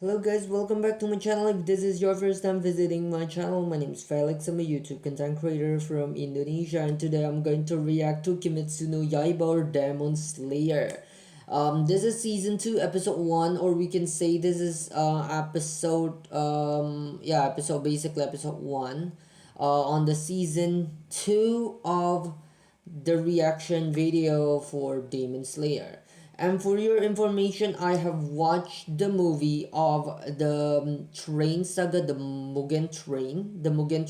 Hello guys, welcome back to my channel. If this is your first time visiting my channel, my name is Felix. I'm a YouTube content creator from Indonesia, and today I'm going to react to Kimetsu no Yaiba or Demon Slayer. This is season 2 episode 1, or we can say this is episode 1 on the season 2 of the reaction video for Demon Slayer. And for your information, I have watched the movie of the train saga, the Mugen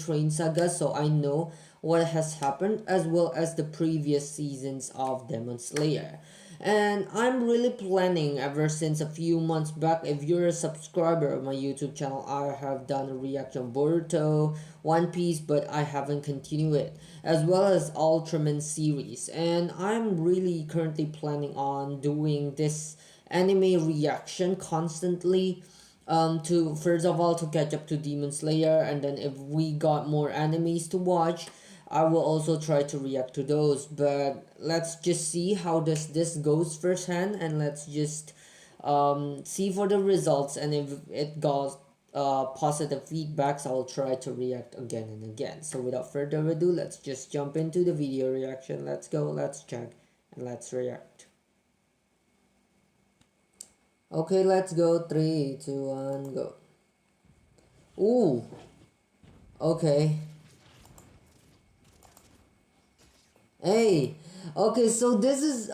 train saga, so I know what has happened as well as the previous seasons of Demon Slayer. And I'm really planning ever since a few months back. If you're a subscriber of my YouTube channel, I have done a reaction Boruto, One Piece, but I haven't continued it, as well as Ultraman series. And I'm really currently planning on doing this anime reaction constantly, to first of all to catch up to Demon Slayer, and then if we got more animes to watch, I will also try to react to those. But let's just see how this goes firsthand, and let's just see for the results, and if it got positive feedbacks, I'll try to react again and again. So without further ado, let's just jump into the video reaction. Let's go, let's check, and let's react. Okay, let's go. 3, 2, 1, go. Ooh, okay. Hey, okay, so this is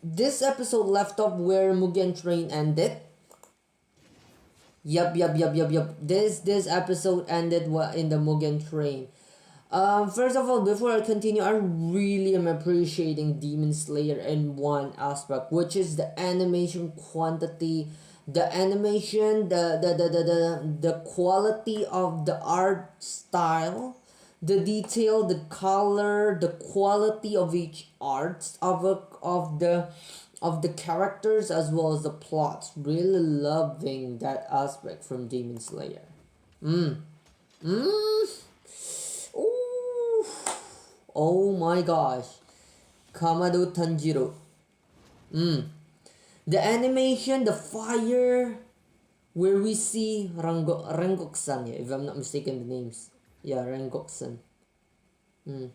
this episode left off where Mugen Train ended. Yup. This episode ended in the Mugen Train. First of all, before I continue, I really am appreciating Demon Slayer in one aspect, which is the animation quantity, the animation, the quality of the art style, the detail, the color, the quality of each art of the characters as well as the plots. Really loving that aspect from Demon Slayer. Ooh. Oh my gosh. Kamado Tanjiro. The animation, the fire, where we see Rengoku-san, if I'm not mistaken the names. Yeah, Rengoku-san. And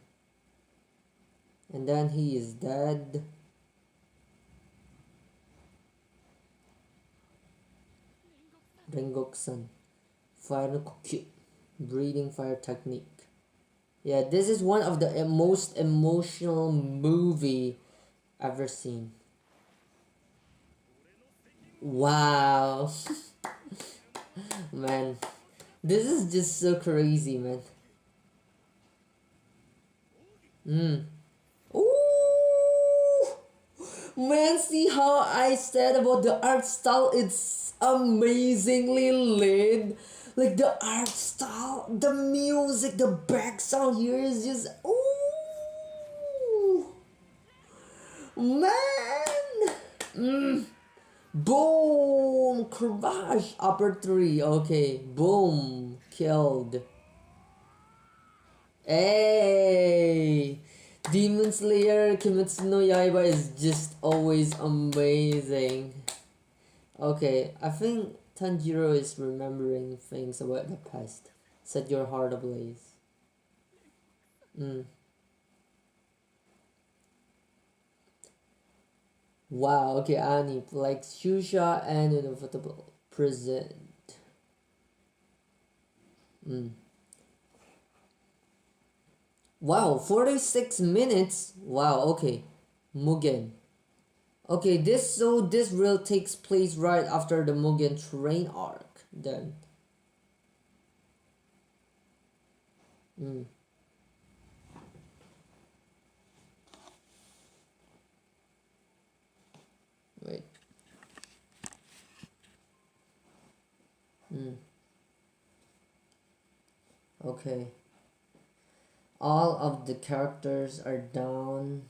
then he is dead. Rengoku-san. Fire no kokyu. Breathing fire technique. Yeah, this is one of the most emotional movie ever seen. Wow. Man, this is just so crazy, man. Ooh, man, see how I said about the art style? It's amazingly lit. Like the art style, the music, the background here is just ooh, man. Boom, crash, upper 3. Okay, boom, killed. Hey, Demon Slayer Kimetsu no Yaiba is just always amazing. Okay, I think Tanjiro is remembering things about the past. Set your heart ablaze. Wow, okay, Annie, like Shusha and Inevitable. Present. Wow, 46 minutes. Wow, okay. Mugen. Okay, this real takes place right after the Mugen train arc. Then. Wait. Okay. All of the characters are down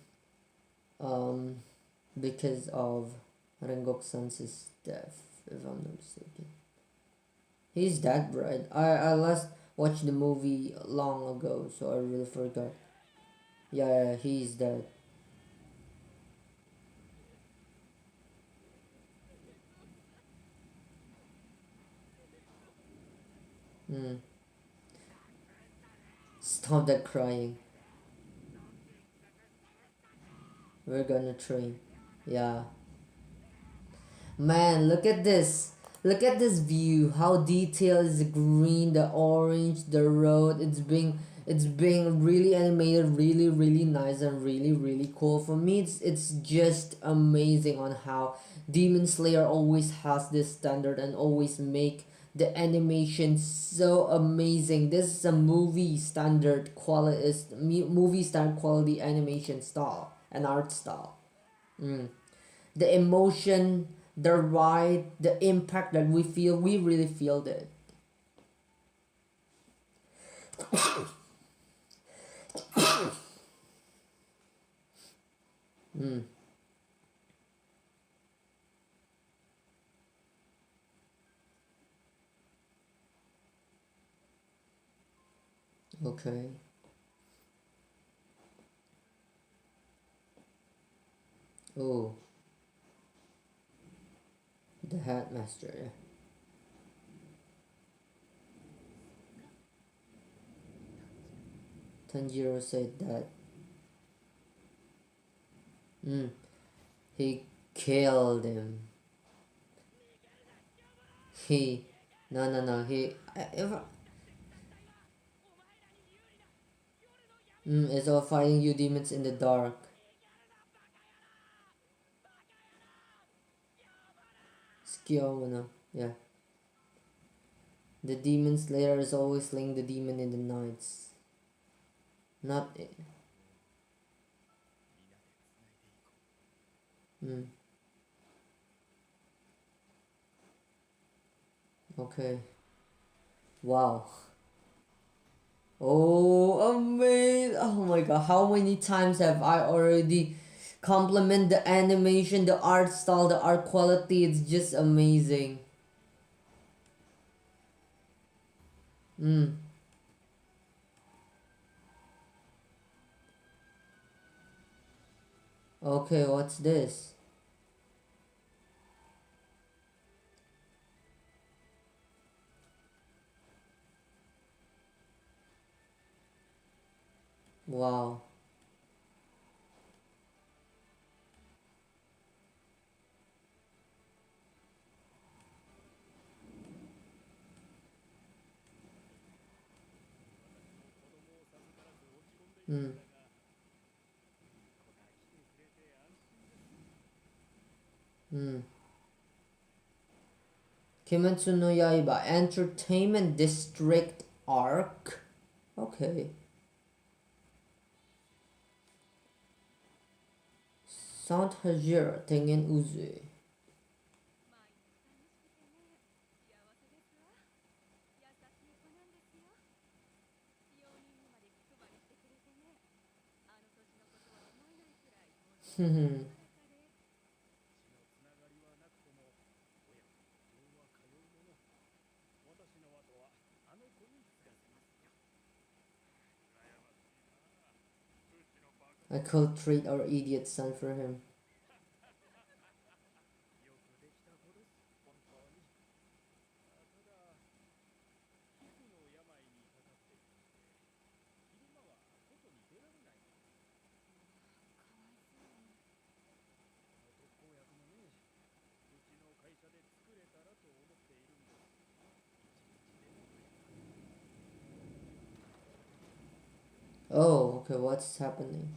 because of Rengoku-san's death, if I'm not mistaken. He's dead, right? I last watched the movie long ago, so I really forgot. Yeah, he's dead. Hmm. Stop that crying. We're gonna train. Yeah. Man, look at this. Look at this view. How detailed is the green, the orange, the road. It's being really animated, really nice and really cool. For me, it's just amazing on how Demon Slayer always has this standard and always make the animation so amazing. This is a movie standard quality animation style and art style. Mm. The emotion, the ride, the impact that we feel, we really feel it. Mm. Okay. Oh, the headmaster. Yeah. Tanjiro said that. Mm. He killed him. He. No. It's all fighting you demons in the dark. Skiyomano. Yeah. The demon slayer is always slaying the demon in the nights. Not. Mm. Okay. Wow. Oh, amazing! Oh my god, how many times have I already compliment the animation, the art style, the art quality? It's just amazing. Mm. Okay, what's this? Wow. Mm. Mm. Kimetsu no Yaiba Entertainment District Arc. Okay. Sound Hashira Tengen Uzui. I could trade our idiot son for him. Oh, okay, what's happening?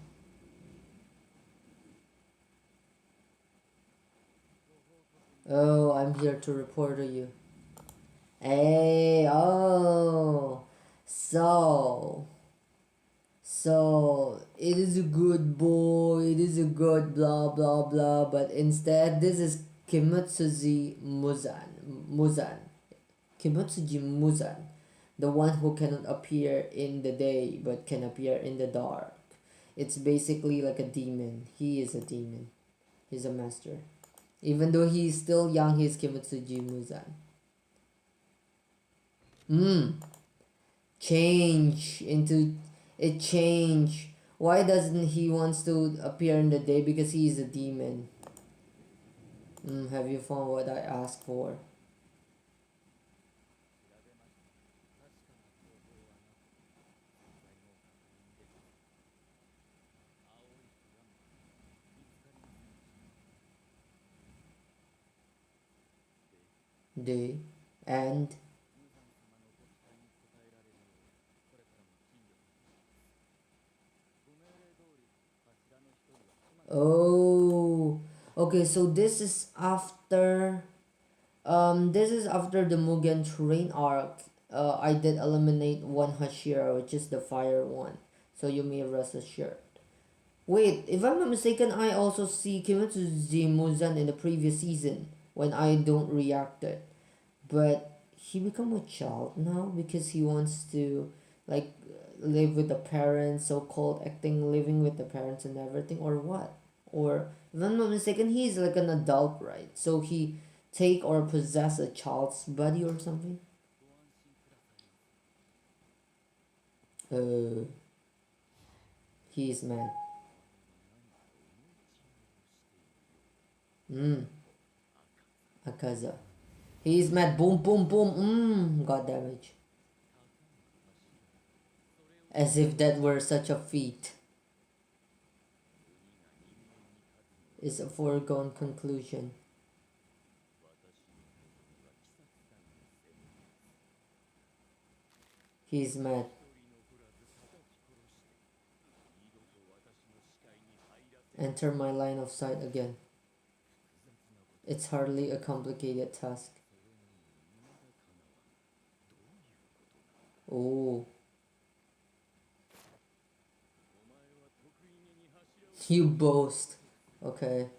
Oh, I'm here to report to you. Hey, oh. So, so it is a good boy, it is a good blah blah blah, but instead this is Kimetsuji Muzan. Kimetsuji Muzan, the one who cannot appear in the day but can appear in the dark. It's basically like a demon. He is a demon. He's a master. Even though he's still young, he's Kimetsuji Muzan. Change into it change. Why doesn't he wants to appear in the day? Because he is a demon. Have you found what I asked for? de, and oh, okay, so this is after the Mugen train arc. I did eliminate one Hashira, which is the fire one. So you may rest assured. Wait, if I'm not mistaken, I also see Kimetsu Muzan in the previous season when I don't react it. But he become a child now because he wants to like live with the parents, so called acting living with the parents and everything, or what? Or if I'm not mistaken, he's like an adult, right? So he take or possess a child's body or something. Uh, he is mad. Akaza. He is mad. Boom, boom, boom. Got damage. As if that were such a feat. Is a foregone conclusion. He's mad. Enter my line of sight again. It's hardly a complicated task. Oh. You boast. Okay.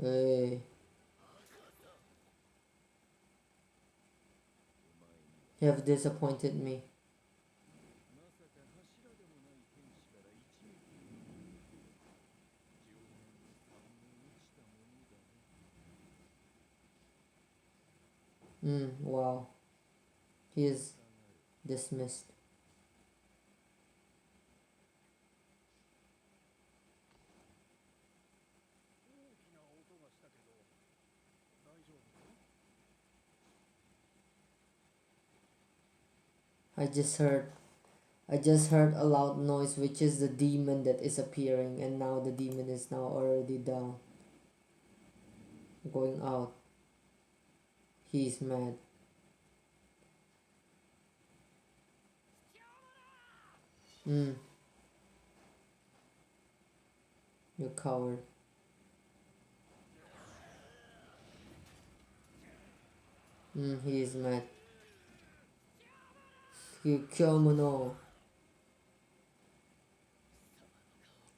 Hey. You have disappointed me. Wow. He is dismissed. I just heard I just heard a loud noise, which is the demon that is appearing, and now the demon is now already down. Going out. He's mad. You coward. He is mad. You kyomono.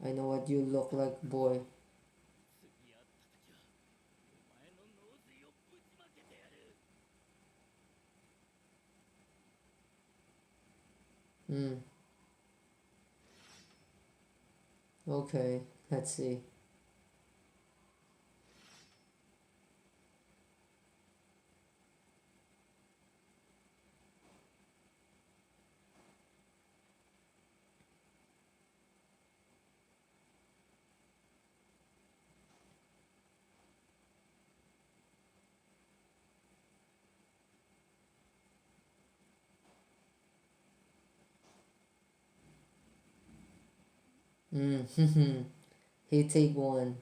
I know what you look like, boy. Okay, let's see. He take one.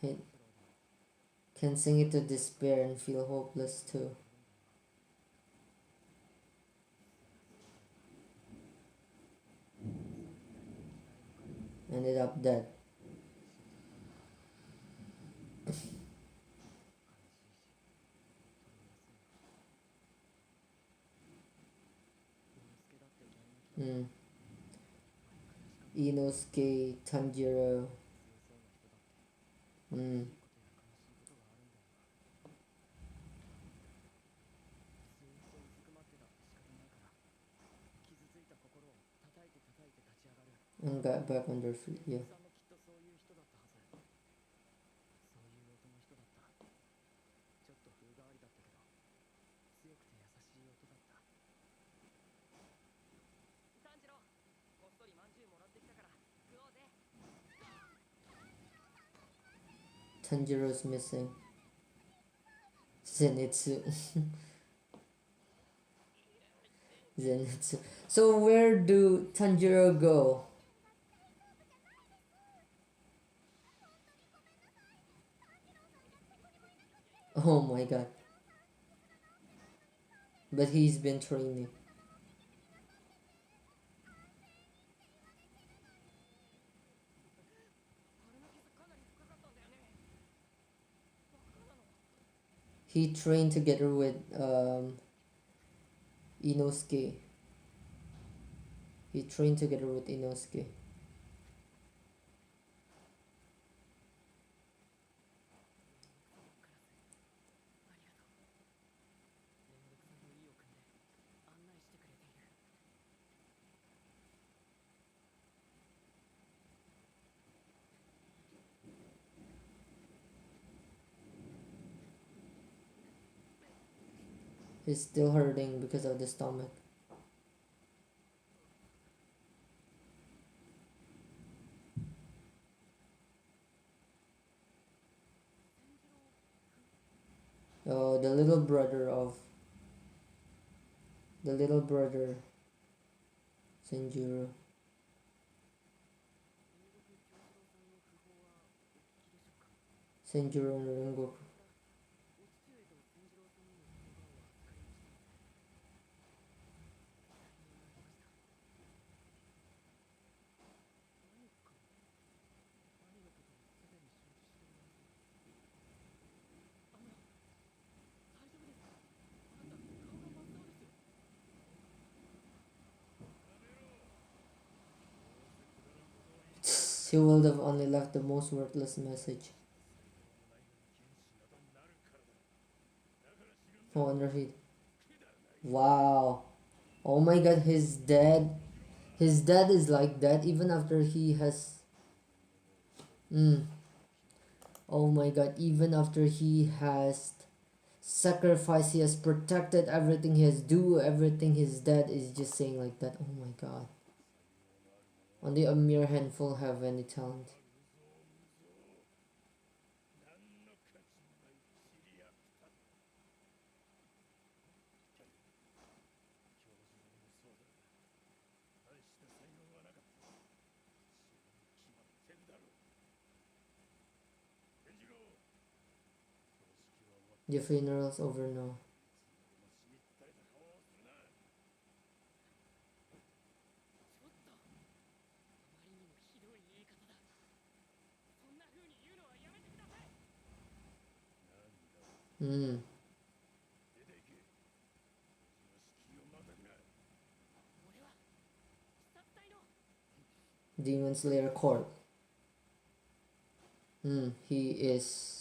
He can sing it to despair and feel hopeless too. Ended up dead. Inosuke, Tanjiro. And got back on their feet, yeah. Tanjiro's missing. Zenitsu. Zenitsu. So where do Tanjiro go? Oh my god. But he's been training. He trained together with Inosuke. He trained together with Inosuke. He's still hurting because of the stomach. Oh, the little brother Senjuro. Senjuro and Rengoku. He would have only left the most worthless message. Oh, underheat. Wow. Oh my god, his dad is like that even after he has oh my god, even after he has sacrificed, he has protected everything, he has do everything, his dad is just saying like that. Oh my god. Only a mere handful have any talent. The funeral's over now. Demon Slayer Corp. He is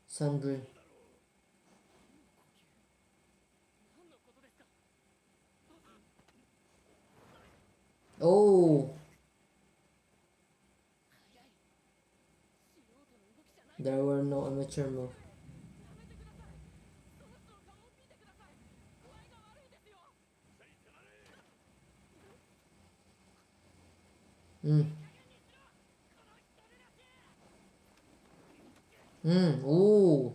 Sundry. Oh, there were no amateur moves. Ooh.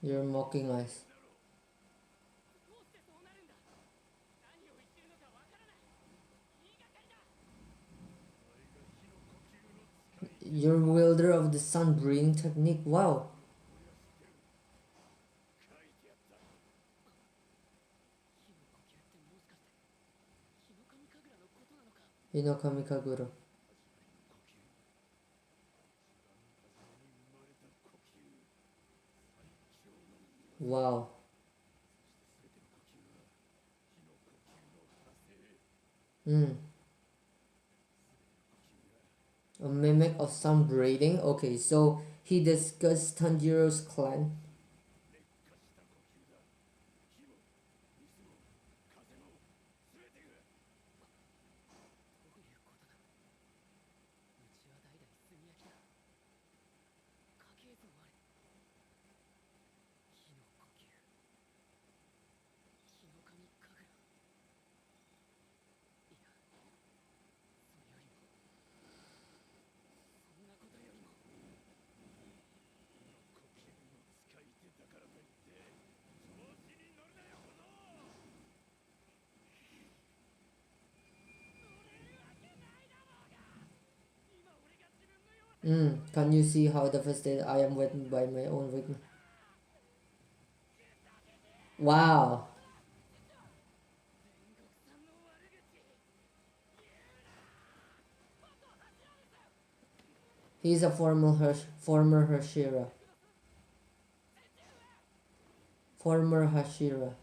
You're mocking us. You're wielder of the sun breathing technique. Wow. Hinokamikagurareaction. Wow. A mimic of some breathing. Okay, so he discussed Tanjiro's clan. Can you see how devastated I am with by my own weakness? Wow. He's a former Hashira. Former Hashira.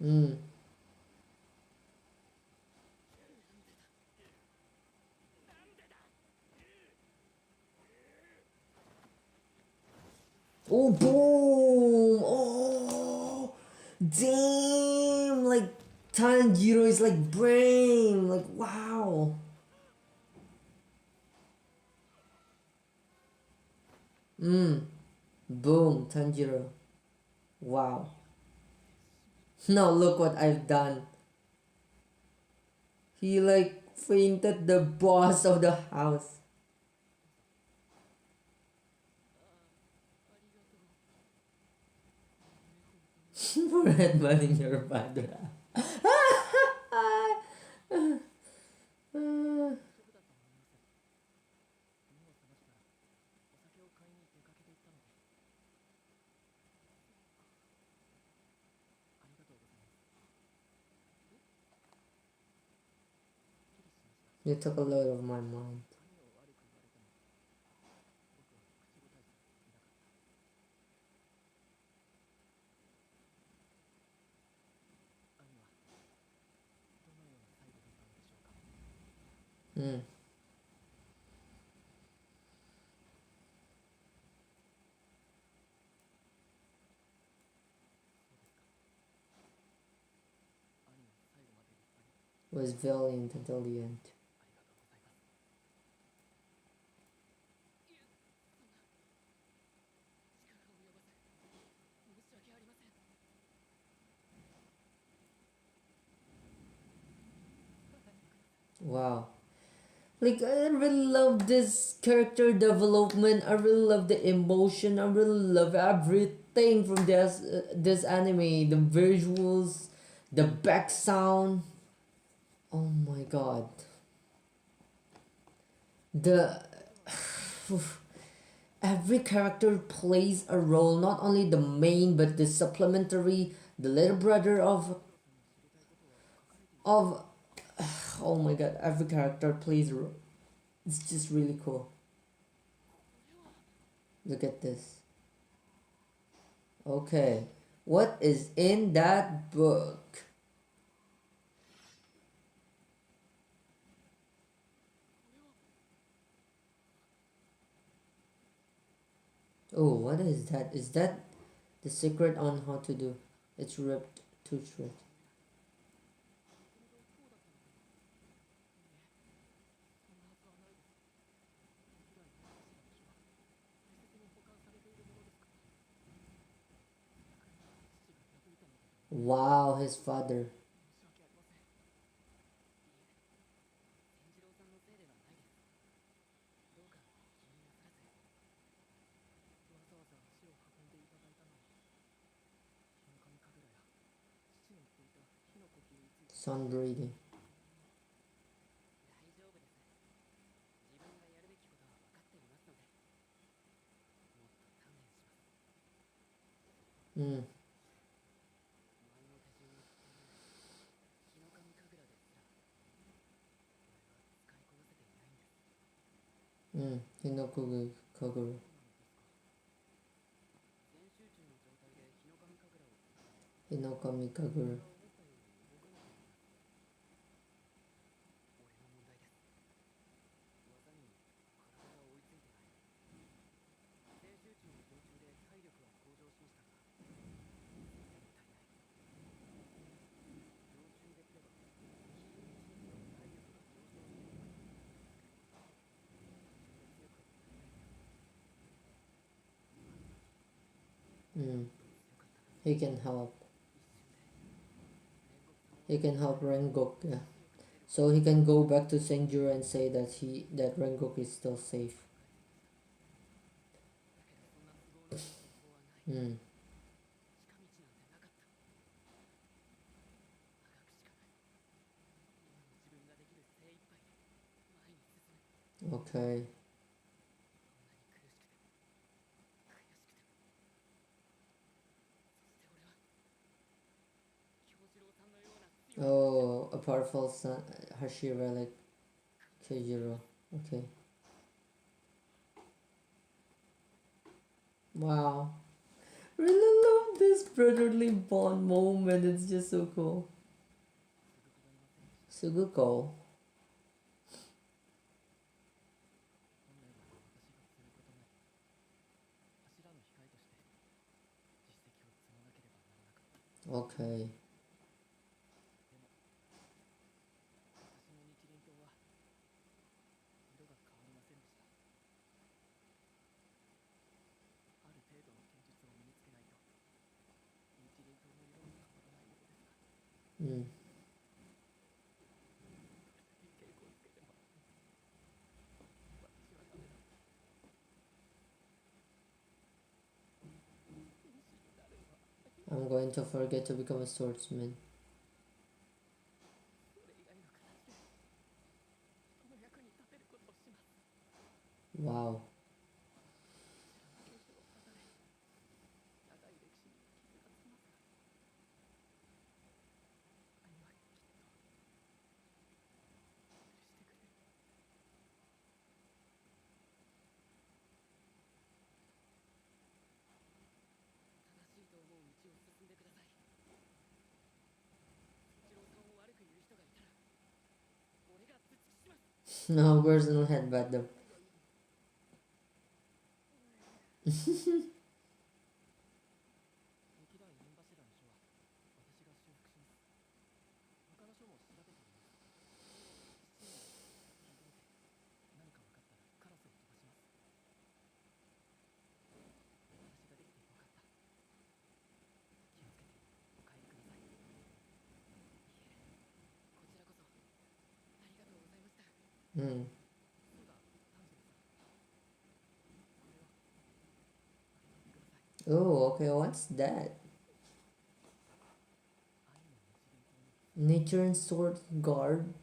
Mm. Oh, boom! Oh, damn! Like, Tanjiro is like brain! Like, wow! Boom, Tanjiro. Wow. Now look what I've done. He like fainted the boss of the house. For headbutting your father. You took a load of my mind. Mm. Was valiant until the end. Wow. Like, I really love this character development. I really love the emotion. I really love everything from this anime. The visuals, the back sound. Oh my god. The every character plays a role, not only the main but the supplementary, the little brother of oh my god, every character plays a role. It's just really cool. Look at this. Okay, what is in that book? Oh, what is that? Is that the secret on how to do? It's ripped too short. Wow, his father. Sunbreeding. Mm. Hinokamiagurareaction. Hinokamikagurareaction. He can help. He can help Rengoku. Yeah. So he can go back to Senjuro and say that Rengoku is still safe. Okay. Oh, a powerful son, Hashira like kyojuro. Okay. Wow. Really love this brotherly bond moment. It's just so cool. Suguko. Okay. Mm. I'm going to forget to become a swordsman. Wow. No personal headbutt though. Mm. Oh, okay, what's that? Nature and sword guard?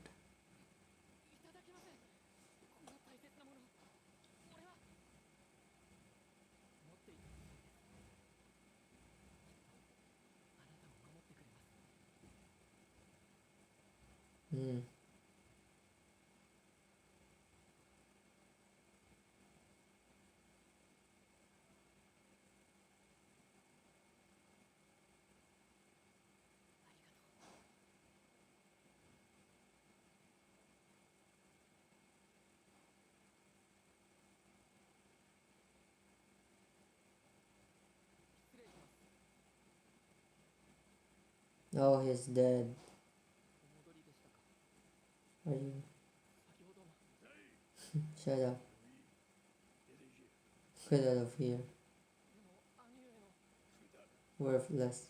Mm. Oh, he's dead. Are you? Shut up. Get out of here. Worthless.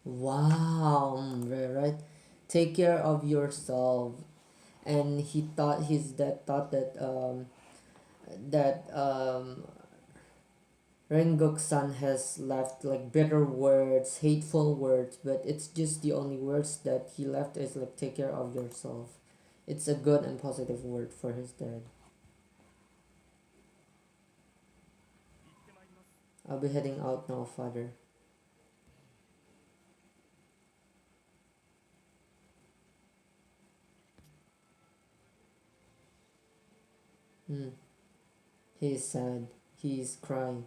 Wow, right. Take care of yourself. And he thought his dad thought that Rengoku-san has left like bitter words, hateful words, but it's just the only words that he left is like take care of yourself. It's a good and positive word for his dad. I'll be heading out now, father. Hmm. He is sad. He is crying.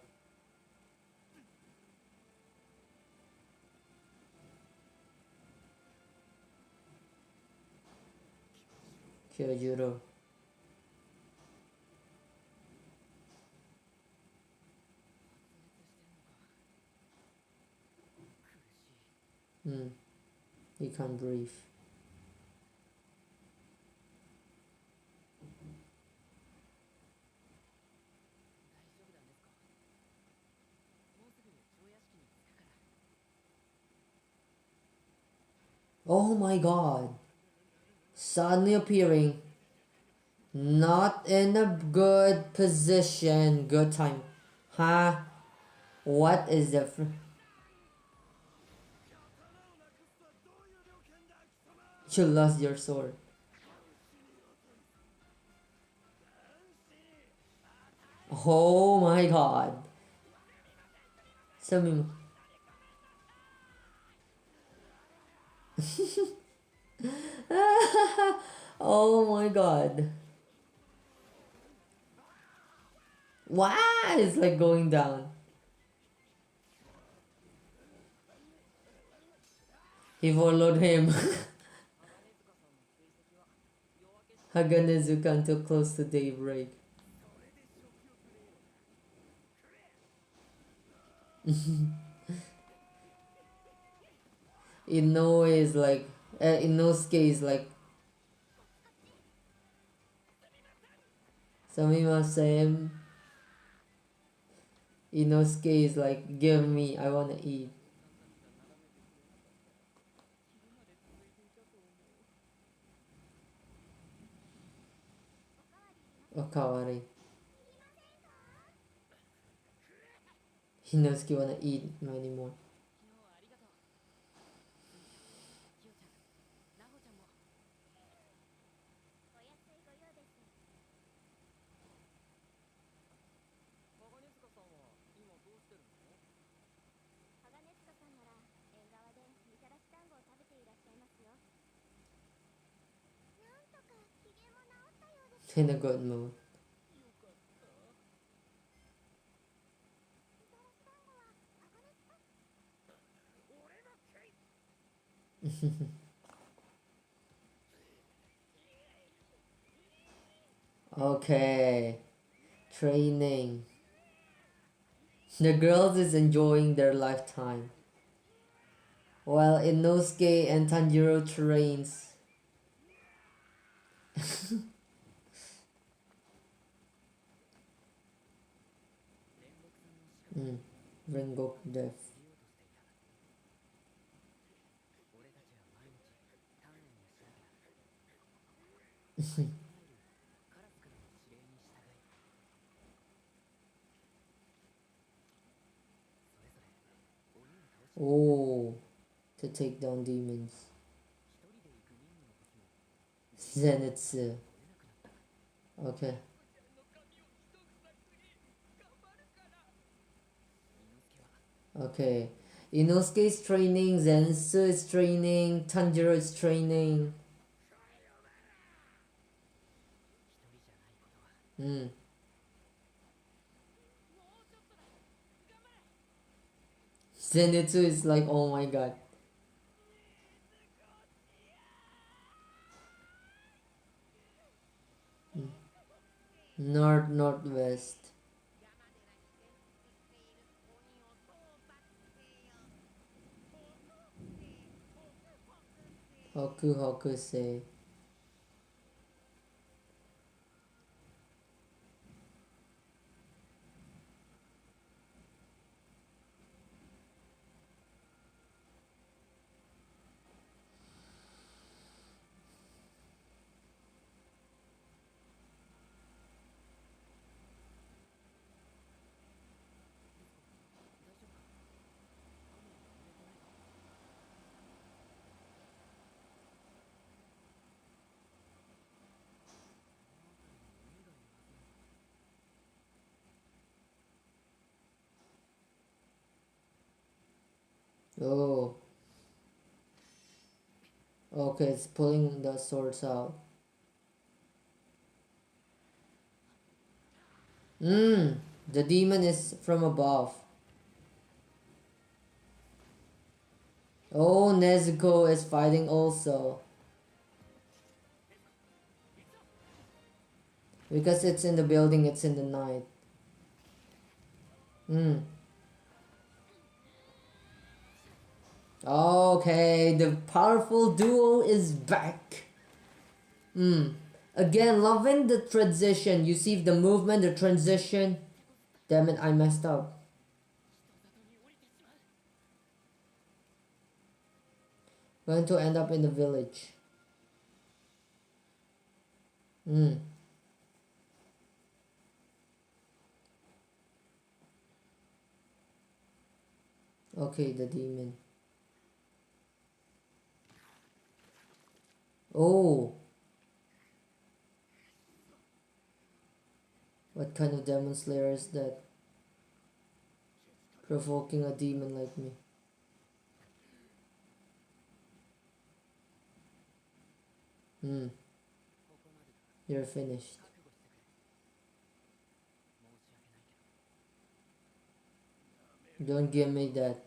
Kyojuro. Hmm. He can't breathe. Oh my god. Suddenly appearing. Not in a good position. Good time. Huh? What is the... You lost your sword. Oh my god. Sabi mo. Oh my god. Wow, it's like going down. He followed him. Haganezuka until close to daybreak. Inoue is like, Inosuke is like, Sumimasen. Inosuke is like, give me, I wanna eat. Okawari. Inosuke wanna eat no anymore. In a good mood. Okay. Training. The girls is enjoying their lifetime. While Inosuke and Tanjiro trains. Rengoku death. Oh, to take down demons. Zenitsu. Okay. Okay. Inosuke is training, Zenitsu is training, Tanjiro is training. Zenitsu is like, oh my god. Northwest. Hoku say. Oh. Okay, it's pulling the swords out. The demon is from above. Oh, Nezuko is fighting also. Because it's in the building, it's in the night. Okay, the powerful duo is back. Again, loving the transition. You see the movement, the transition. Damn it, I messed up. Going to end up in the village. Okay, the demon. Oh, what kind of demon slayer is that? Provoking a demon like me. You're finished. Don't give me that.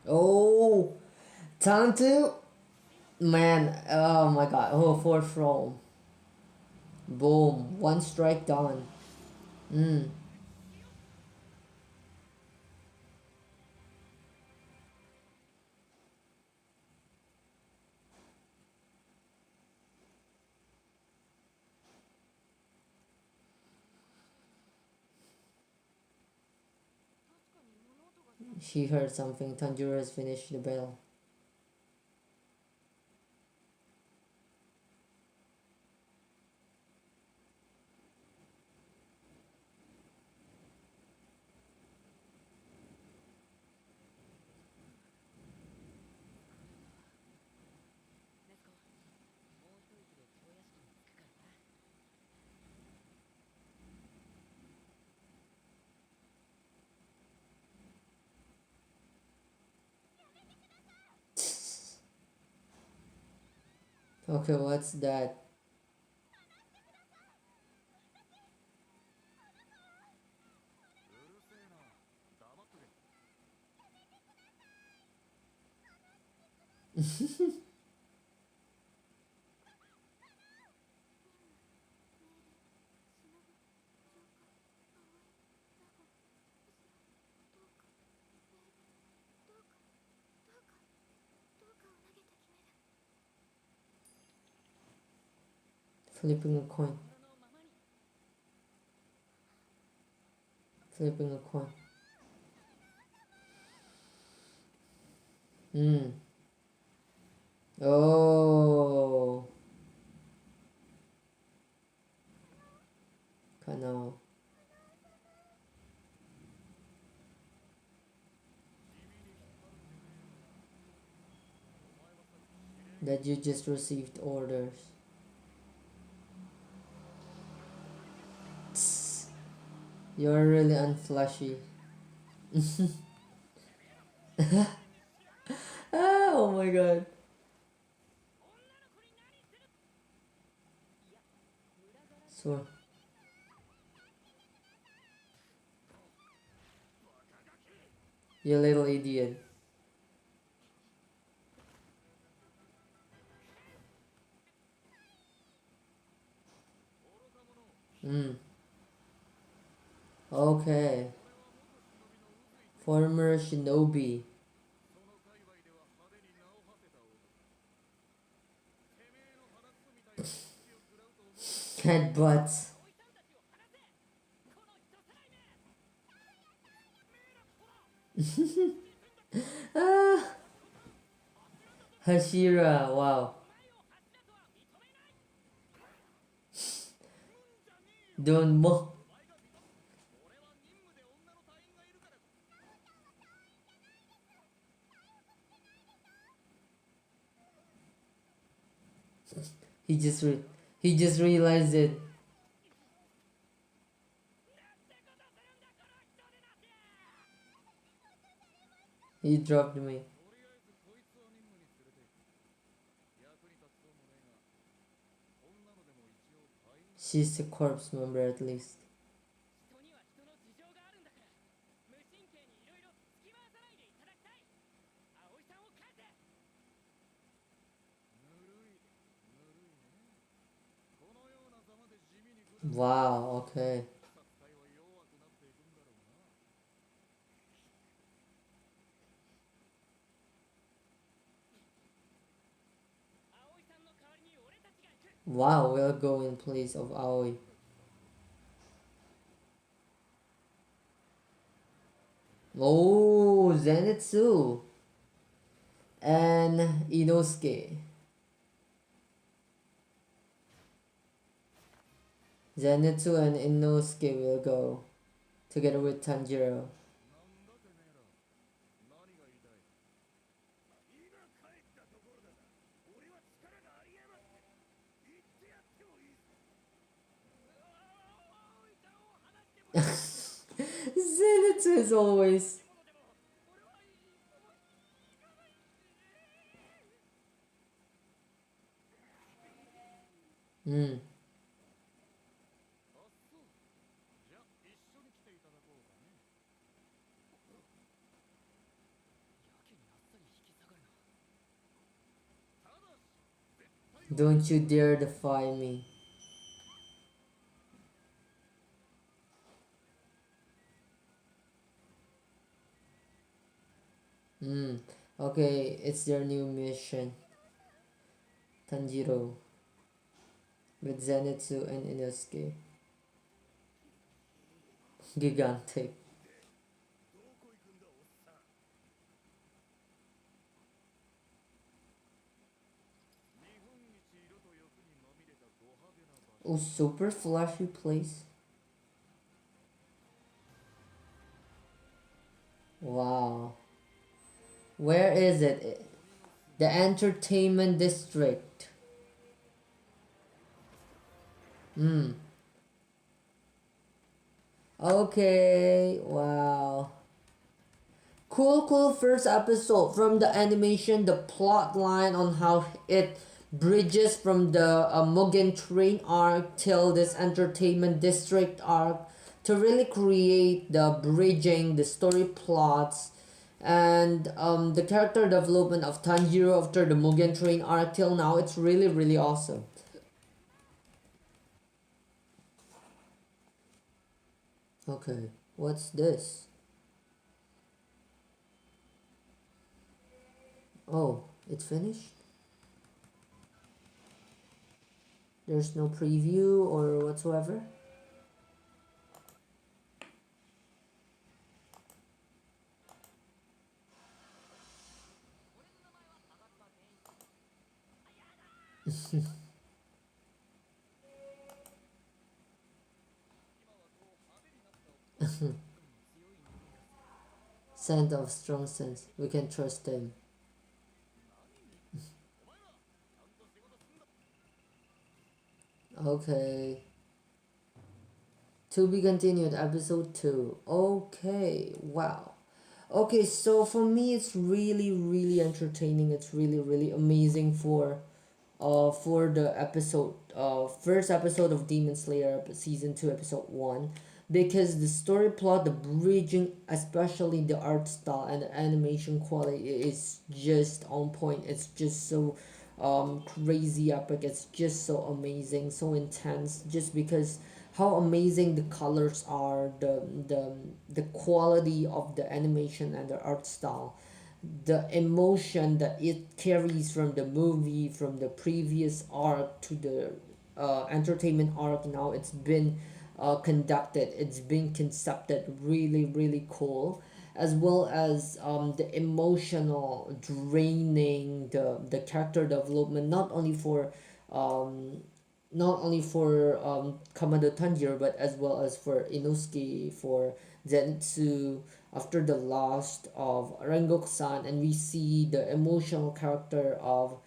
Oh, time to... Man, oh my god. Oh, fourth roll. Boom. One strike done. She heard something. Tanjiro has finished the battle. Okay, what's that? Flipping a coin. Flipping a coin. Oh. Kanao. That you just received orders. Tss. You're really unflashy. Oh my god. So, you little idiot. Okay. Former shinobi. Headbutts. Ah, Hashira, wow. Don't mo. He just realized it. He dropped me. She's a corpse member at least. Wow, okay. Wow, we'll go in place of Aoi. Oh, Zenitsu and Inosuke. Zenitsu and Inosuke will go together with Tanjiro. Zenitsu is always. Hmm. Don't you dare defy me. Hmm. Okay, it's their new mission. Tanjiro with Zenitsu and Inosuke. Gigantic. Oh, super flashy place. Wow. Where is it? The entertainment district. Hmm. Okay. Wow. Cool first episode. From the animation, the plot line on how it bridges from the Mugen train arc till this entertainment district arc to really create the bridging, the story plots, and the character development of Tanjiro after the Mugen train arc till now. It's really awesome. Okay, what's this? Oh, it's finished? There's no preview or whatsoever? Scent of strong sense. We can trust him. Okay. To be continued, episode 2. Okay, wow. Okay, so for me, it's really entertaining. It's really amazing for the episode, first episode of Demon Slayer season 2, episode 1, because the story plot, the bridging, especially the art style and the animation quality is just on point. It's just so crazy epic. It's just so amazing, so intense, just because how amazing the colors are, the quality of the animation and the art style, the emotion that it carries from the movie, from the previous arc to the entertainment arc. Now it's been conducted, it's been concepted really cool, as well as the emotional draining, the character development, um, not only for Kamado Tanjiro, but as well as for Inosuke, for Zenitsu, after the loss of Rengoku-san, and we see the emotional character of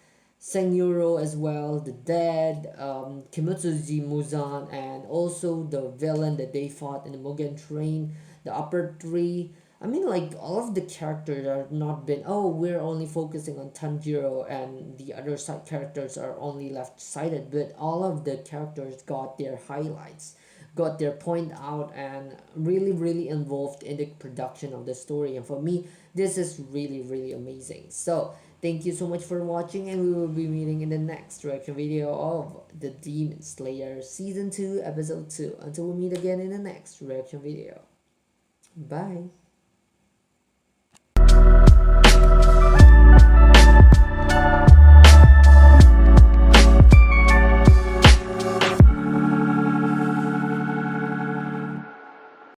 Senyuro as well, the dead, Kimetsu Muzan, and also the villain that they fought in the Mugen Train, the upper three. I mean, like, all of the characters are not been, oh, we're only focusing on Tanjiro and the other side characters are only left sided, but all of the characters got their highlights, got their point out, and really involved in the production of the story. And for me, this is really amazing. So thank you so much for watching, and we will be meeting in the next reaction video of the Demon Slayer season 2 episode 2. Until we meet again in the next reaction video. Bye.